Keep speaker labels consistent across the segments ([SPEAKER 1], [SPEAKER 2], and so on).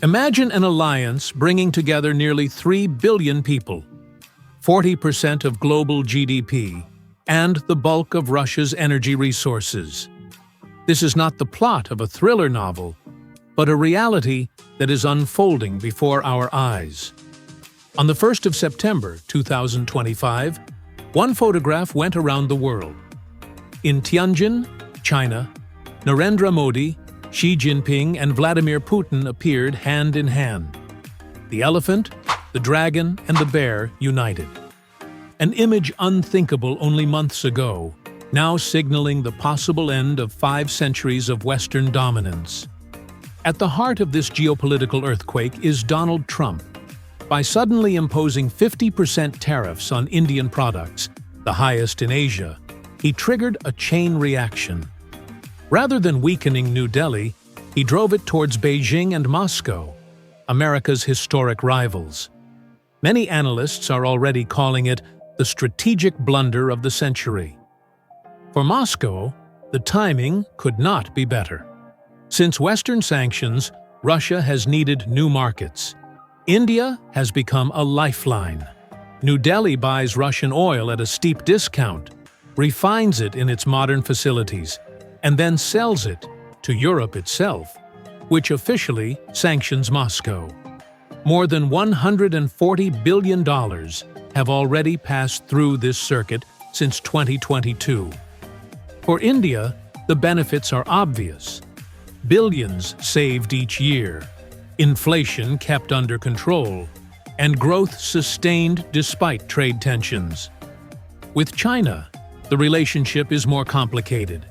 [SPEAKER 1] Imagine an alliance bringing together nearly 3 billion people, 40% of global GDP, and the bulk of Russia's energy resources. This is not the plot of a thriller novel, but a reality that is unfolding before our eyes. On the 1st of September 2025, one photograph went around the world. In Tianjin, China, Narendra Modi, Xi Jinping and Vladimir Putin appeared hand in hand. The elephant, the dragon, and the bear united. An image unthinkable only months ago, now signaling the possible end of 5 centuries of Western dominance. At the heart of this geopolitical earthquake is Donald Trump. By suddenly imposing 50% tariffs on Indian products, the highest in Asia, he triggered a chain reaction. Rather than weakening New Delhi, he drove it towards Beijing and Moscow, America's historic rivals. Many analysts are already calling it the strategic blunder of the century. For Moscow, the timing could not be better. Since Western sanctions, Russia has needed new markets. India has become a lifeline. New Delhi buys Russian oil at a steep discount, refines it in its modern facilities, and then sells it to Europe itself, which officially sanctions Moscow. More than $140 billion have already passed through this circuit since 2022. For India, the benefits are obvious. Billions saved each year, inflation kept under control, and growth sustained despite trade tensions. With China, the relationship is more complicated.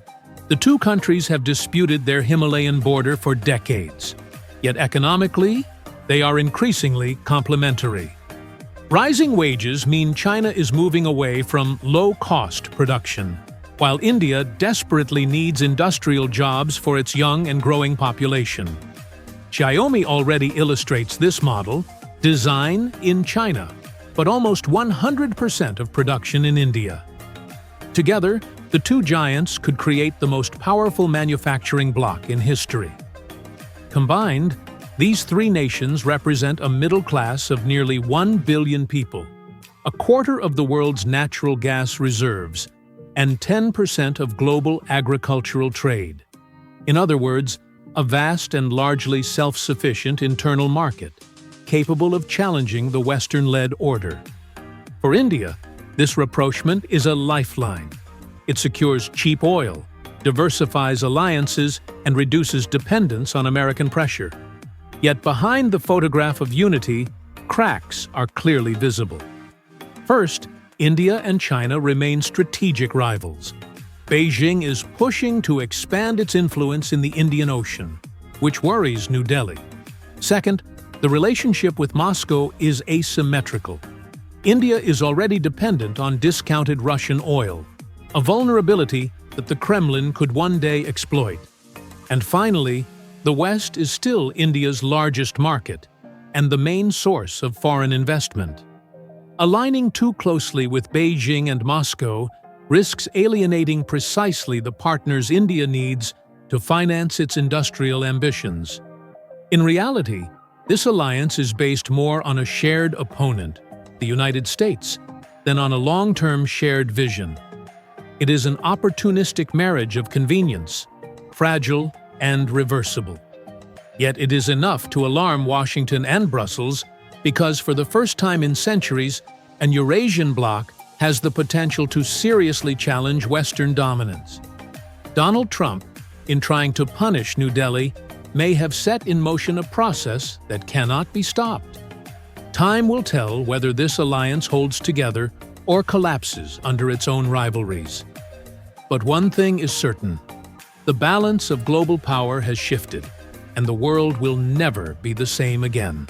[SPEAKER 1] The two countries have disputed their Himalayan border for decades, yet economically, they are increasingly complementary. Rising wages mean China is moving away from low-cost production, while India desperately needs industrial jobs for its young and growing population. Xiaomi already illustrates this model, design in China, but almost 100% of production in India. Together, the two giants could create the most powerful manufacturing bloc in history. Combined, these three nations represent a middle class of nearly 1 billion people, a quarter of the world's natural gas reserves, and 10% of global agricultural trade. In other words, a vast and largely self-sufficient internal market, capable of challenging the Western-led order. For India, this rapprochement is a lifeline. It secures cheap oil, diversifies alliances, and reduces dependence on American pressure. Yet behind the photograph of unity, cracks are clearly visible. First, India and China remain strategic rivals. Beijing is pushing to expand its influence in the Indian Ocean, which worries New Delhi. Second, the relationship with Moscow is asymmetrical. India is already dependent on discounted Russian oil, a vulnerability that the Kremlin could one day exploit. And finally, the West is still India's largest market and the main source of foreign investment. Aligning too closely with Beijing and Moscow risks alienating precisely the partners India needs to finance its industrial ambitions. In reality, this alliance is based more on a shared opponent, the United States, than on a long-term shared vision. It is an opportunistic marriage of convenience, fragile and reversible. Yet it is enough to alarm Washington and Brussels because for the first time in centuries, an Eurasian bloc has the potential to seriously challenge Western dominance. Donald Trump, in trying to punish New Delhi, may have set in motion a process that cannot be stopped. Time will tell whether this alliance holds together or collapses under its own rivalries. But one thing is certain: the balance of global power has shifted, and the world will never be the same again.